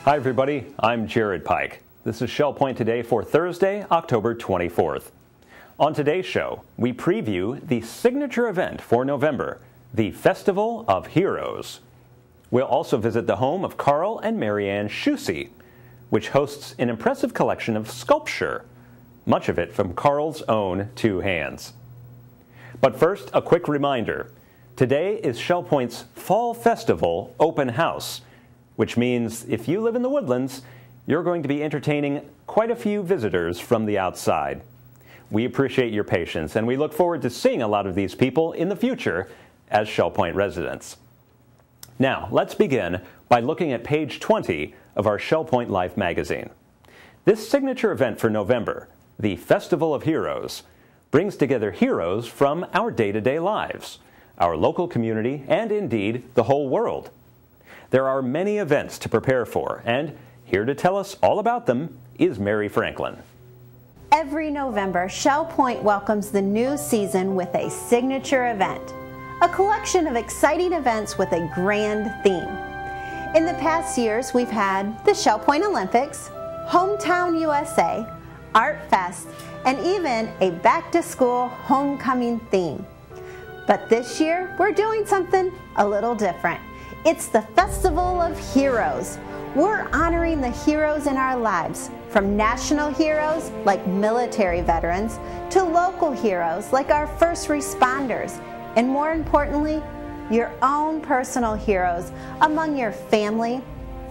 Hi everybody, I'm Jared Pike. This is Shell Point Today for Thursday, October 24th. On today's show, we preview the signature event for November, the Festival of Heroes. We'll also visit the home of Carl and Marianne Sheusi, which hosts an impressive collection of sculpture, much of it from Carl's own two hands. But first, a quick reminder. Today is Shell Point's Fall Festival Open House, which means if you live in the Woodlands, you're going to be entertaining quite a few visitors from the outside. We appreciate your patience, and we look forward to seeing a lot of these people in the future as Shell Point residents. Now, let's begin by looking at page 20 of our Shell Point Life magazine. This signature event for November, the Festival of Heroes, brings together heroes from our day-to-day lives, our local community, and indeed the whole world. There are many events to prepare for, and here to tell us all about them is Mary Franklin. Every November, Shell Point welcomes the new season with a signature event, a collection of exciting events with a grand theme. In the past years, we've had the Shell Point Olympics, Hometown USA, Art Fest, and even a back-to-school homecoming theme. But this year, we're doing something a little different. It's the Festival of Heroes. We're honoring the heroes in our lives, from national heroes like military veterans to local heroes like our first responders, and more importantly, your own personal heroes among your family,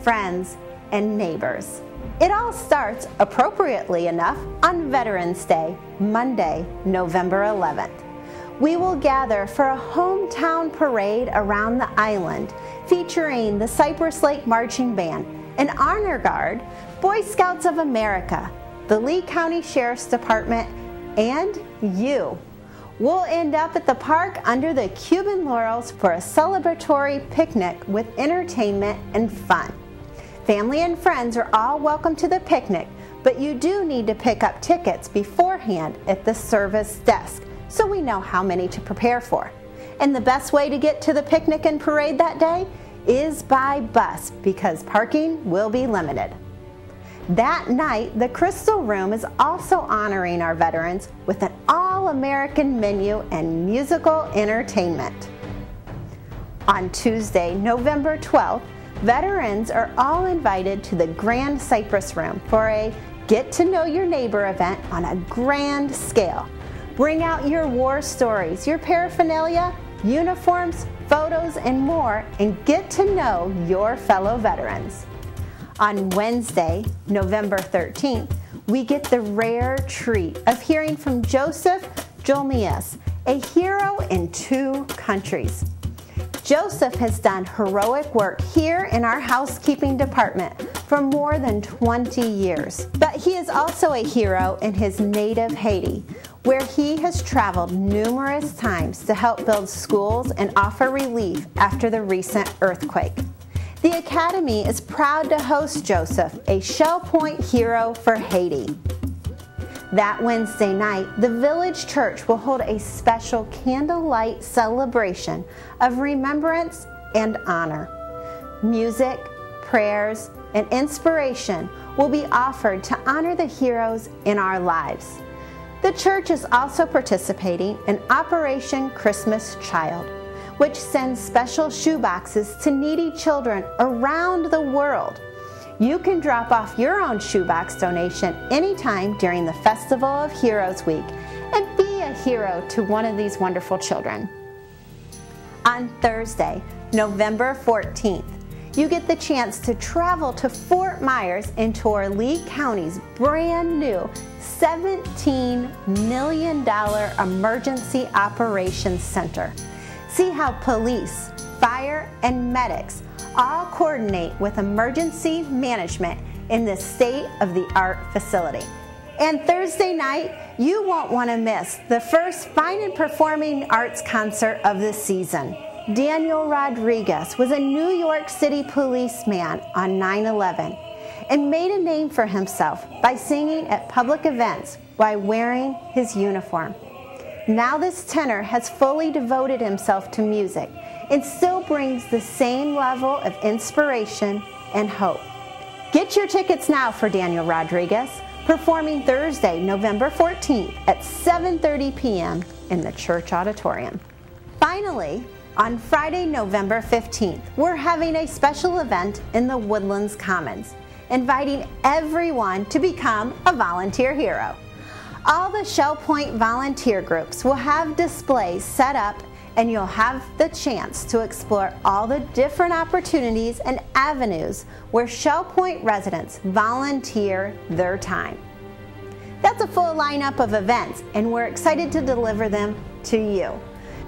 friends, and neighbors. It all starts, appropriately enough, on Veterans Day, Monday, November 11th. We will gather for a hometown parade around the island featuring the Cypress Lake Marching Band, an Honor Guard, Boy Scouts of America, the Lee County Sheriff's Department, and you. We'll end up at the park under the Cuban laurels for a celebratory picnic with entertainment and fun. Family and friends are all welcome to the picnic, but you do need to pick up tickets beforehand at the service desk, so we know how many to prepare for. And the best way to get to the picnic and parade that day is by bus, because parking will be limited. That night, the Crystal Room is also honoring our veterans with an all-American menu and musical entertainment. On Tuesday, November 12th, veterans are all invited to the Grand Cypress Room for a Get to Know Your Neighbor event on a grand scale. Bring out your war stories, your paraphernalia, uniforms, photos, and more, and get to know your fellow veterans. On Wednesday, November 13th, we get the rare treat of hearing from Joseph Jolmius, a hero in 2 countries. Joseph has done heroic work here in our housekeeping department for more than 20 years. But he is also a hero in his native Haiti, where he has traveled numerous times to help build schools and offer relief after the recent earthquake. The Academy is proud to host Joseph, a Shell Point hero for Haiti. That Wednesday night, the village church will hold a special candlelight celebration of remembrance and honor. Music, prayers, and inspiration will be offered to honor the heroes in our lives. The church is also participating in Operation Christmas Child, which sends special shoeboxes to needy children around the world. You can drop off your own shoebox donation anytime during the Festival of Heroes Week and be a hero to one of these wonderful children. On Thursday, November 14th, you get the chance to travel to Fort Myers into our Lee County's brand new $17 million Emergency Operations Center. See how police, fire, and medics all coordinate with emergency management in this state-of-the-art facility. And Thursday night, you won't want to miss the first Fine and Performing Arts concert of the season. Daniel Rodriguez was a New York City policeman on 9/11 and made a name for himself by singing at public events while wearing his uniform. Now this tenor has fully devoted himself to music and still brings the same level of inspiration and hope. Get your tickets now for Daniel Rodriguez, performing Thursday, November 14th at 7:30 p.m. in the church auditorium. Finally, on Friday, November 15th, we're having a special event in the Woodlands Commons, inviting everyone to become a volunteer hero. All the Shell Point volunteer groups will have displays set up, and you'll have the chance to explore all the different opportunities and avenues where Shell Point residents volunteer their time. That's a full lineup of events, and we're excited to deliver them to you.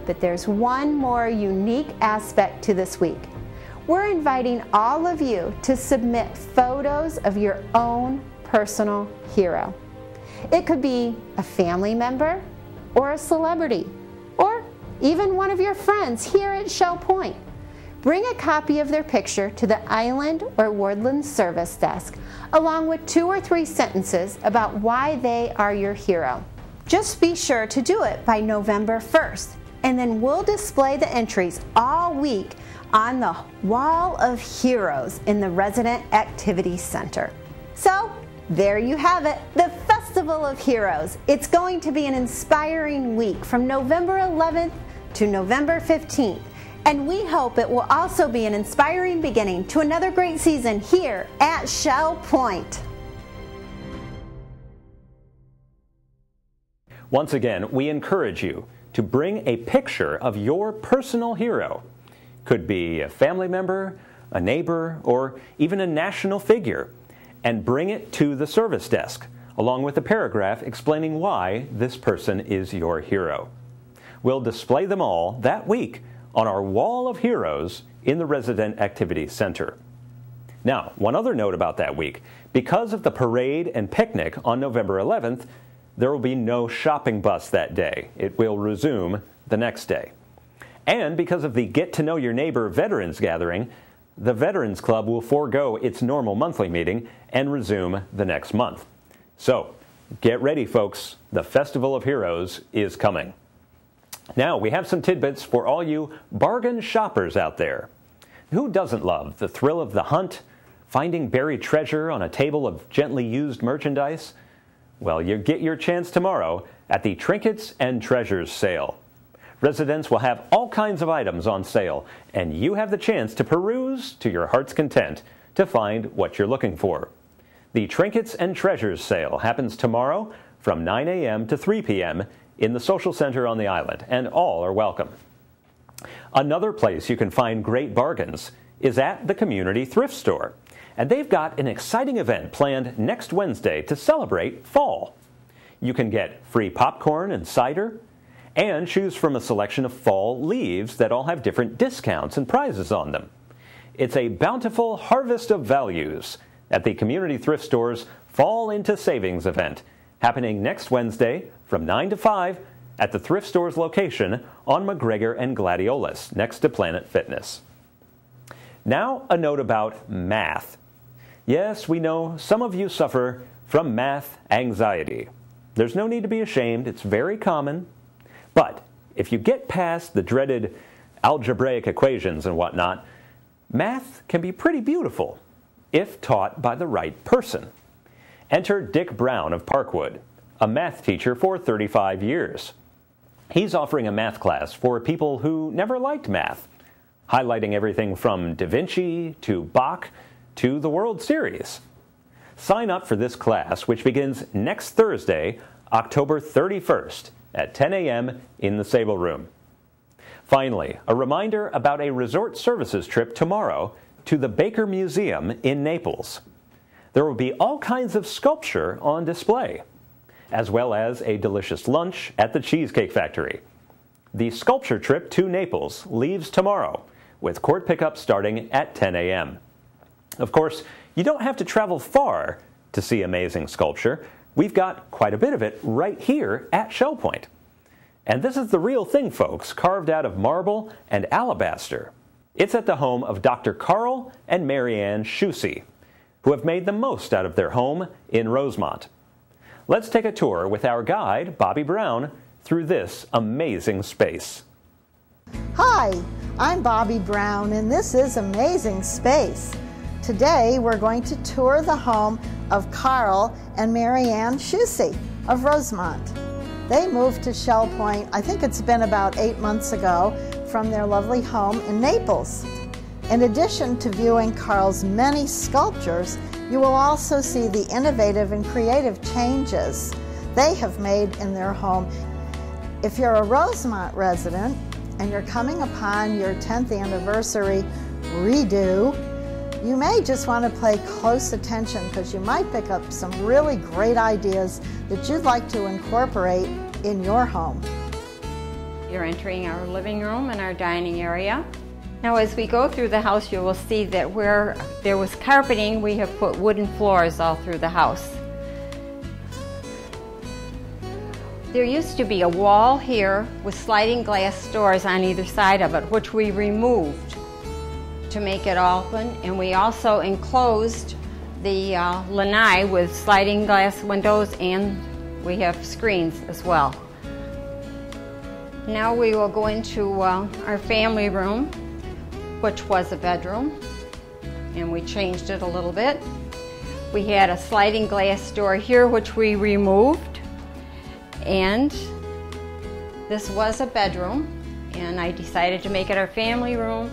But there's one more unique aspect to this week. We're inviting all of you to submit photos of your own personal hero. It could be a family member or a celebrity, or even one of your friends here at Shell Point. Bring a copy of their picture to the Island or Woodlands service desk, along with 2 or 3 sentences about why they are your hero. Just be sure to do it by November 1st, and then we'll display the entries all week on the Wall of Heroes in the Resident Activity Center. So, there you have it, the Festival of Heroes. It's going to be an inspiring week from November 11th to November 15th, and we hope it will also be an inspiring beginning to another great season here at Shell Point. Once again, we encourage you to bring a picture of your personal hero. Could be a family member, a neighbor, or even a national figure, and bring it to the service desk, along with a paragraph explaining why this person is your hero. We'll display them all that week on our Wall of Heroes in the Resident Activity Center. Now, one other note about that week. Because of the parade and picnic on November 11th, there will be no shopping bus that day. It will resume the next day. And because of the Get to Know Your Neighbor Veterans Gathering, the Veterans Club will forego its normal monthly meeting and resume the next month. So, get ready, folks. The Festival of Heroes is coming. Now, we have some tidbits for all you bargain shoppers out there. Who doesn't love the thrill of the hunt, finding buried treasure on a table of gently used merchandise? Well, you get your chance tomorrow at the Trinkets and Treasures sale. Residents will have all kinds of items on sale, and you have the chance to peruse to your heart's content to find what you're looking for. The Trinkets and Treasures sale happens tomorrow from 9 a.m. to 3 p.m. in the Social Center on the island, and all are welcome. Another place you can find great bargains is at the Community Thrift Store, and they've got an exciting event planned next Wednesday to celebrate fall. You can get free popcorn and cider, and choose from a selection of fall leaves that all have different discounts and prizes on them. It's a bountiful harvest of values at the Community Thrift Store's Fall into Savings event, happening next Wednesday from 9 to 5 at the Thrift Store's location on McGregor and Gladiolus, next to Planet Fitness. Now, a note about math. Yes, we know some of you suffer from math anxiety. There's no need to be ashamed. It's very common. But if you get past the dreaded algebraic equations and whatnot, math can be pretty beautiful if taught by the right person. Enter Dick Brown of Parkwood, a math teacher for 35 years. He's offering a math class for people who never liked math, highlighting everything from Da Vinci to Bach to the World Series. Sign up for this class, which begins next Thursday, October 31st at 10 a.m. in the Sable Room. Finally, a reminder about a resort services trip tomorrow to the Baker Museum in Naples. There will be all kinds of sculpture on display, as well as a delicious lunch at the Cheesecake Factory. The sculpture trip to Naples leaves tomorrow, with court pickup starting at 10 a.m. Of course, you don't have to travel far to see amazing sculpture. We've got quite a bit of it right here at Shell Point. And this is the real thing, folks, carved out of marble and alabaster. It's at the home of Dr. Carl and Marianne Sheusi, who have made the most out of their home in Rosemont. Let's take a tour with our guide, Bobby Brown, through this amazing space. Hi, I'm Bobby Brown, and this is Amazing Space. Today we're going to tour the home of Carl and Marianne Sheusi of Rosemont. They moved to Shell Point, I think it's been about 8 months ago, from their lovely home in Naples. In addition to viewing Carl's many sculptures, you will also see the innovative and creative changes they have made in their home. If you're a Rosemont resident and you're coming upon your 10th anniversary redo, you may just want to pay close attention because you might pick up some really great ideas that you'd like to incorporate in your home. You're entering our living room and our dining area. Now as we go through the house, you will see that where there was carpeting, we have put wooden floors all through the house. There used to be a wall here with sliding glass doors on either side of it, which we removed to make it open, and we also enclosed the lanai with sliding glass windows, and we have screens as well. Now we will go into our family room, which was a bedroom, and we changed it a little bit. We had a sliding glass door here, which we removed, and this was a bedroom, and I decided to make it our family room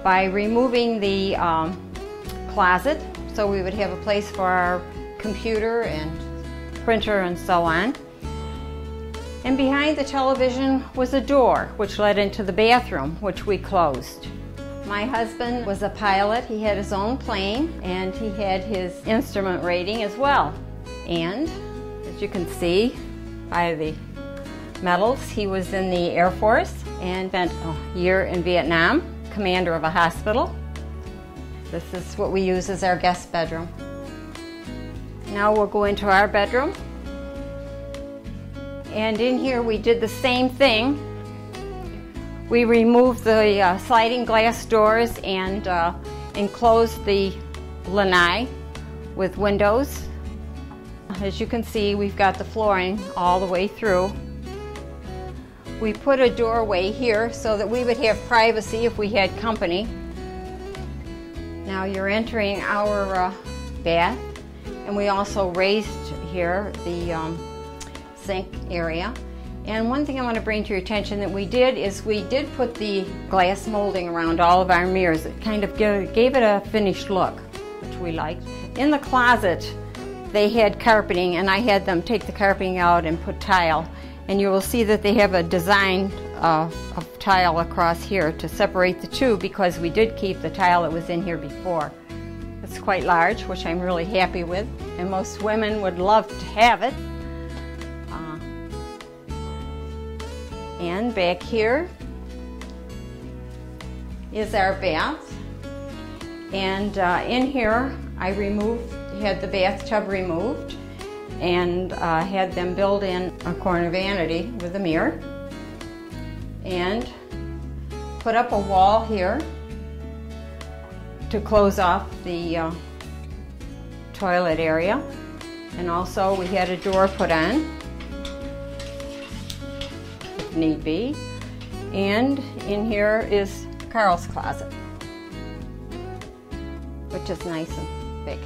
by removing the closet, so we would have a place for our computer and printer and so on. And behind the television was a door which led into the bathroom, which we closed. My husband was a pilot. He had his own plane and he had his instrument rating as well. And as you can see by the medals, he was in the Air Force and spent a year in Vietnam, commander of a hospital. This is what we use as our guest bedroom. Now we'll go into our bedroom. And in here we did the same thing. We removed the sliding glass doors and enclosed the lanai with windows. As you can see, we've got the flooring all the way through. We put a doorway here so that we would have privacy if we had company. Now you're entering our bath, and we also raised here the sink area. And one thing I want to bring to your attention that we did is we did put the glass molding around all of our mirrors. It kind of gave it a finished look, which we liked. In the closet, they had carpeting, and I had them take the carpeting out and put tile. And you will see that they have a design of tile across here to separate the two, because we did keep the tile that was in here before. It's quite large, which I'm really happy with, and most women would love to have it. And back here is our bath. And in here I had the bathtub removed and had them build in a corner vanity with a mirror and put up a wall here to close off the toilet area. And also we had a door put on if need be. And in here is Carl's closet, which is nice and big.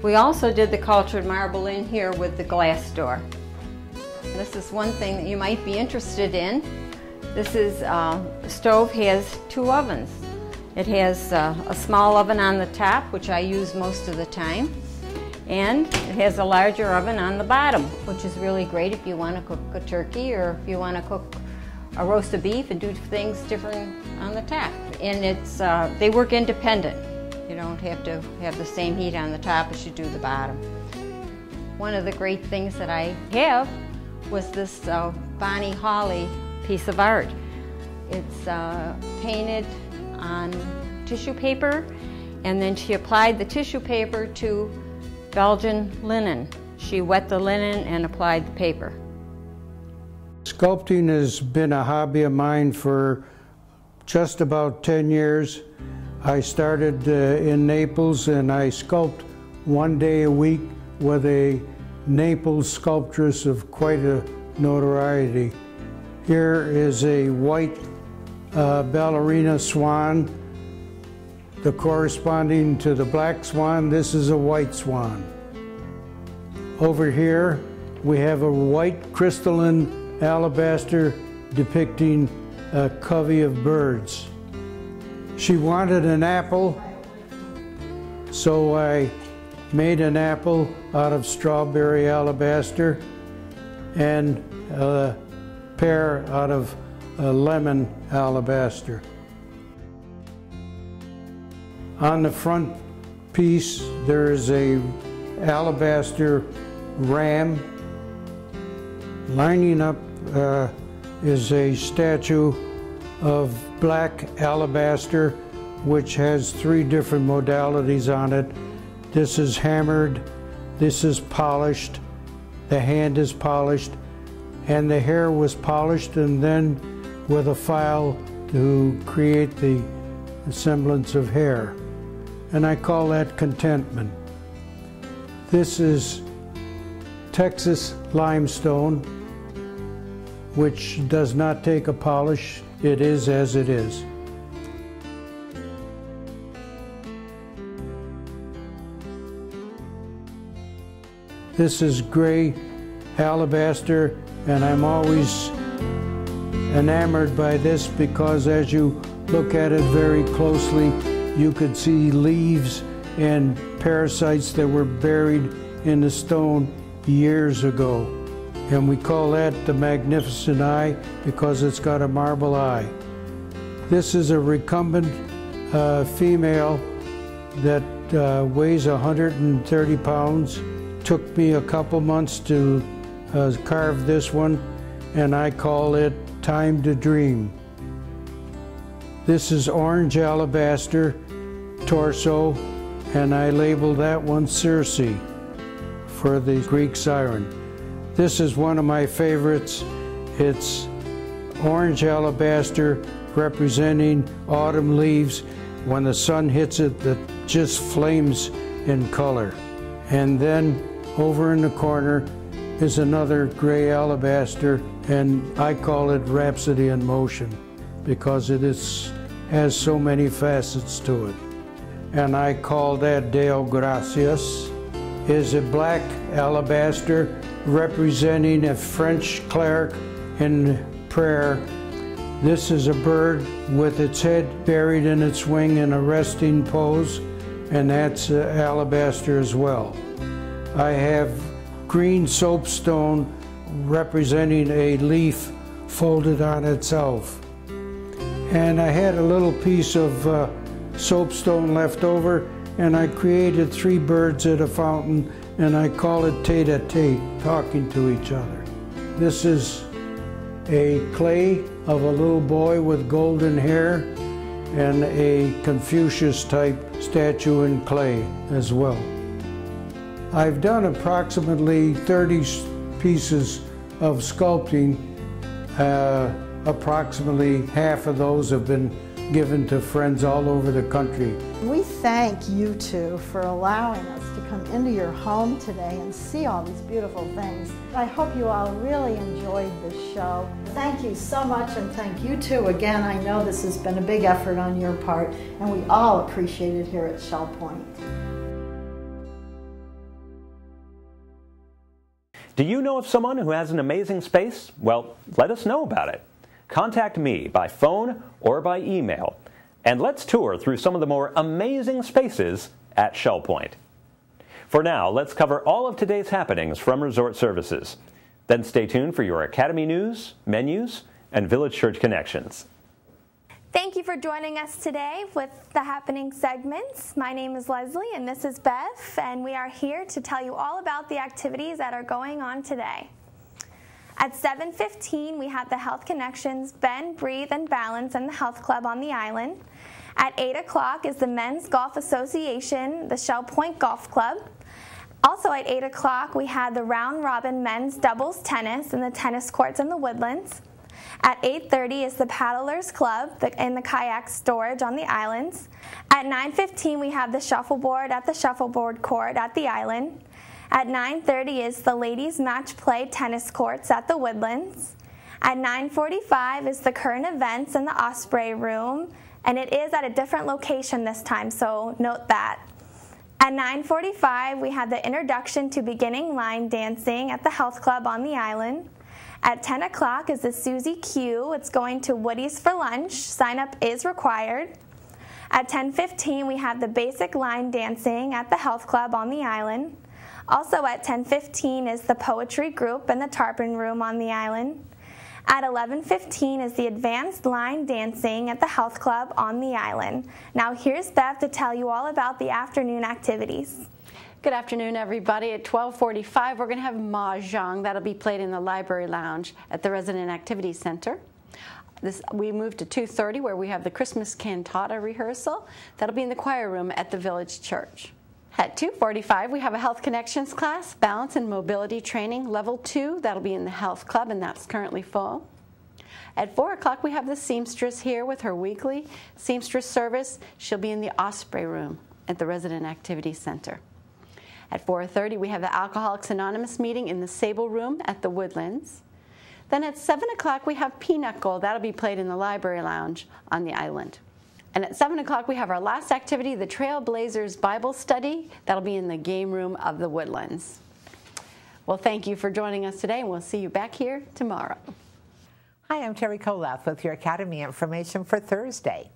We also did the cultured marble in here with the glass door. This is one thing that you might be interested in. This is the stove has two ovens. It has a small oven on the top, which I use most of the time, and it has a larger oven on the bottom, which is really great if you want to cook a turkey or if you want to cook a roast of beef and do things different on the top. And it's they work independent. You don't have to have the same heat on the top as you do the bottom. One of the great things that I have was this Bonnie Hawley piece of art. It's painted on tissue paper, and then she applied the tissue paper to Belgian linen. She wet the linen and applied the paper. Sculpting has been a hobby of mine for just about 10 years. I started in Naples, and I sculpt one day a week with a Naples sculptress of quite a notoriety. Here is a white ballerina swan the corresponding to the black swan, this is a white swan. Over here, we have a white crystalline alabaster depicting a covey of birds. She wanted an apple, so I made an apple out of strawberry alabaster and a pear out of lemon alabaster. On the front piece, there is a alabaster ram. Lining up is a statue of black alabaster, which has 3 different modalities on it. This is hammered, this is polished, the hand is polished, and the hair was polished, and then with a file to create the semblance of hair. And I call that contentment. This is Texas limestone, which does not take a polish. It is as it is. This is gray alabaster, and I'm always enamored by this because as you look at it very closely, you could see leaves and parasites that were buried in the stone years ago. And we call that the magnificent eye because it's got a marble eye. This is a recumbent female that weighs 130 pounds. Took me a couple months to carve this one, and I call it Time to Dream. This is orange alabaster torso, and I labeled that one Sheusi for the Greek siren. This is one of my favorites. It's orange alabaster representing autumn leaves. When the sun hits it, it just flames in color. And then over in the corner is another gray alabaster, and I call it Rhapsody in Motion because it has so many facets to it. And I call that Deo Gracias. Is a black alabaster representing a French cleric in prayer. This is a bird with its head buried in its wing in a resting pose, and that's alabaster as well. I have green soapstone representing a leaf folded on itself. And I had a little piece of soapstone left over, and I created 3 birds at a fountain, and I call it tete-a-tete, talking to each other. This is a clay of a little boy with golden hair and a Confucius-type statue in clay as well. I've done approximately 30 pieces of sculpting. Approximately half of those have been given to friends all over the country. We thank you two for allowing us to come into your home today and see all these beautiful things. I hope you all really enjoyed this show. Thank you so much, and thank you too. Again, I know this has been a big effort on your part, and we all appreciate it here at Shell Point. Do you know of someone who has an amazing space? Well, let us know about it. Contact me by phone or by email, and let's tour through some of the more amazing spaces at Shell Point. For now, let's cover all of today's happenings from Resort Services. Then stay tuned for your Academy news, menus, and Village Church connections. Thank you for joining us today with the happening segments. My name is Leslie and this is Beth, and we are here to tell you all about the activities that are going on today. At 7:15, we have the Health Connections, Bend, Breathe, and Balance and the Health Club on the island. At 8 o'clock is the Men's Golf Association, the Shell Point Golf Club. Also at 8 o'clock, we had the Round Robin Men's Doubles Tennis and the tennis courts in the Woodlands. At 8:30 is the Paddlers Club in the kayak storage on the islands. At 9:15, we have the shuffleboard at the shuffleboard court at the island. At 9:30 is the Ladies Match Play tennis courts at the Woodlands. At 9:45 is the current events in the Osprey Room, and it is at a different location this time, so note that. At 9:45, we have the introduction to beginning line dancing at the Health Club on the island. At 10 o'clock is the Susie Q. It's going to Woody's for lunch. Sign up is required. At 10:15, we have the basic line dancing at the Health Club on the island. Also at 10:15 is the poetry group in the Tarpon Room on the island. At 11:15 is the advanced line dancing at the Health Club on the island. Now here's Bev to tell you all about the afternoon activities. Good afternoon, everybody. At 12:45, we're going to have Mahjong. That'll be played in the Library Lounge at the Resident Activity Center. We moved to 2:30, where we have the Christmas Cantata rehearsal. That'll be in the choir room at the Village Church. At 2:45, we have a Health Connections class, Balance and Mobility Training, Level 2. That'll be in the Health Club, and that's currently full. At 4 o'clock, we have the seamstress here with her weekly seamstress service. She'll be in the Osprey Room at the Resident Activity Center. At 4:30, we have the Alcoholics Anonymous meeting in the Sable Room at the Woodlands. Then at 7 o'clock, we have Pinochle. That'll be played in the Library Lounge on the island. And at 7 o'clock, we have our last activity, the Trailblazers Bible Study. That'll be in the game room of the Woodlands. Well, thank you for joining us today, and we'll see you back here tomorrow. Hi, I'm Terry Kolath with your Academy information for Thursday.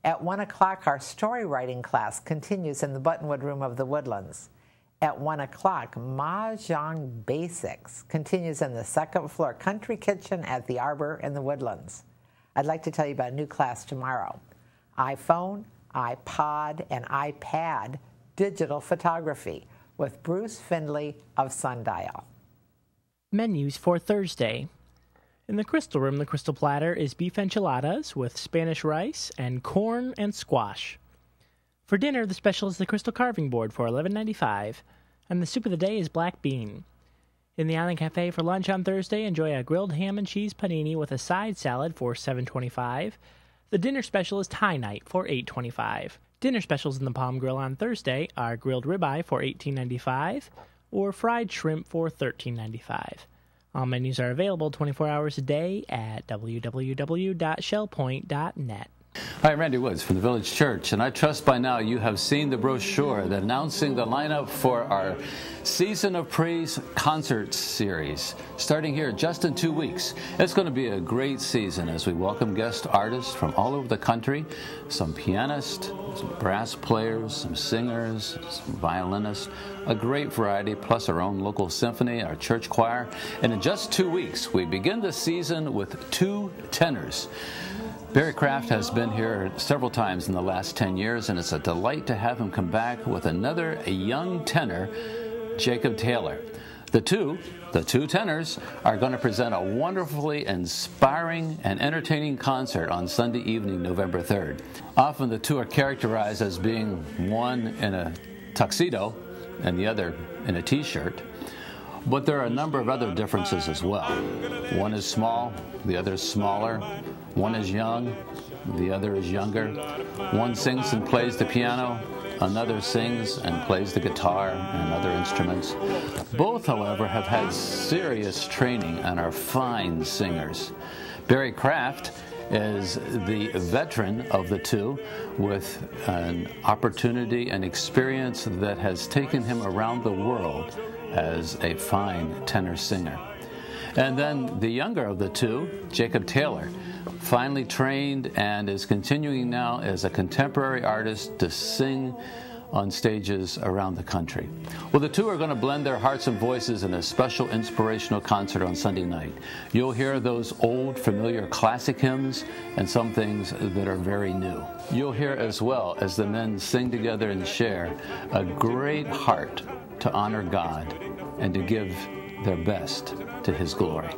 At 1 o'clock, our story writing class continues in the Buttonwood Room of the Woodlands. At 1 o'clock, Mahjong Basics continues in the second floor Country Kitchen at the Arbor in the Woodlands. I'd like to tell you about a new class tomorrow. iPhone, iPod, and iPad digital photography with Bruce Findlay of Sundial. Menus for Thursday. In the Crystal Room, the Crystal Platter is beef enchiladas with Spanish rice and corn and squash. For dinner, the special is the Crystal Carving Board for $11.95, and the soup of the day is black bean. In the Island Cafe for lunch on Thursday, enjoy a grilled ham and cheese panini with a side salad for $7.25. The dinner special is Thai night for $8.25. Dinner specials in the Palm Grill on Thursday are grilled ribeye for $18.95 or fried shrimp for $13.95. All menus are available 24 hours a day at www.shellpoint.net. Hi, I'm Randy Woods from the Village Church, and I trust by now you have seen the brochure that announcing the lineup for our Season of Praise concert series, starting here just in 2 weeks. It's going to be a great season as we welcome guest artists from all over the country, some pianists, some brass players, some singers, some violinists, a great variety, plus our own local symphony, our church choir. And in just 2 weeks, we begin the season with 2 tenors. Barry Kraft has been here several times in the last 10 years, and it's a delight to have him come back with another young tenor, Jacob Taylor. The two tenors are going to present a wonderfully inspiring and entertaining concert on Sunday evening, November 3rd. Often the two are characterized as being one in a tuxedo and the other in a t-shirt. But there are a number of other differences as well. One is small, the other is smaller. One is young, the other is younger. One sings and plays the piano, another sings and plays the guitar and other instruments. Both, however, have had serious training and are fine singers. Barry Kraft is the veteran of the two, with an opportunity and experience that has taken him around the world as a fine tenor singer. And then the younger of the two, Jacob Taylor, finally trained and is continuing now as a contemporary artist to sing on stages around the country. Well, the two are going to blend their hearts and voices in a special inspirational concert on Sunday night. You'll hear those old, familiar classic hymns and some things that are very new. You'll hear as well as the men sing together and share a great heart to honor God and to give their best to His glory.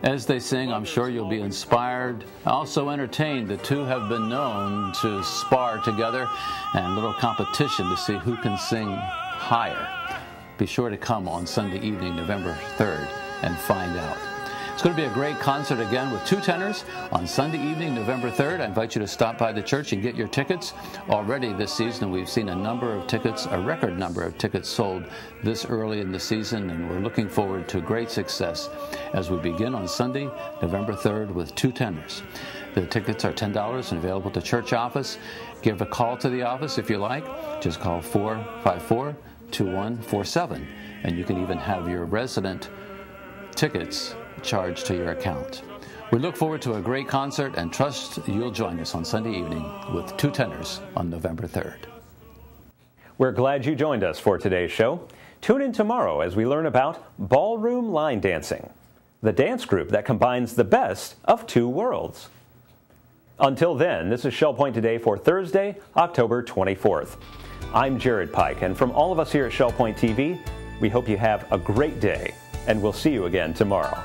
As they sing, I'm sure you'll be inspired, also entertained. The two have been known to spar together and a little competition to see who can sing higher. Be sure to come on Sunday evening, November 3rd, and find out. It's going to be a great concert again with 2 tenors on Sunday evening, November 3rd. I invite you to stop by the church and get your tickets. Already this season, we've seen a record number of tickets sold this early in the season, and we're looking forward to great success as we begin on Sunday, November 3rd with 2 tenors. The tickets are $10 and available at the church office. Give a call to the office if you like. Just call 454-2147, and you can even have your resident tickets charged to your account. We look forward to a great concert and trust you'll join us on Sunday evening with 2 tenors on November 3rd. We're glad you joined us for today's show. Tune in tomorrow as we learn about ballroom line dancing, the dance group that combines the best of 2 worlds. Until then, this is Shell Point Today for Thursday, October 24th. I'm Jared Pike, and from all of us here at Shell Point TV, we hope you have a great day, and we'll see you again tomorrow.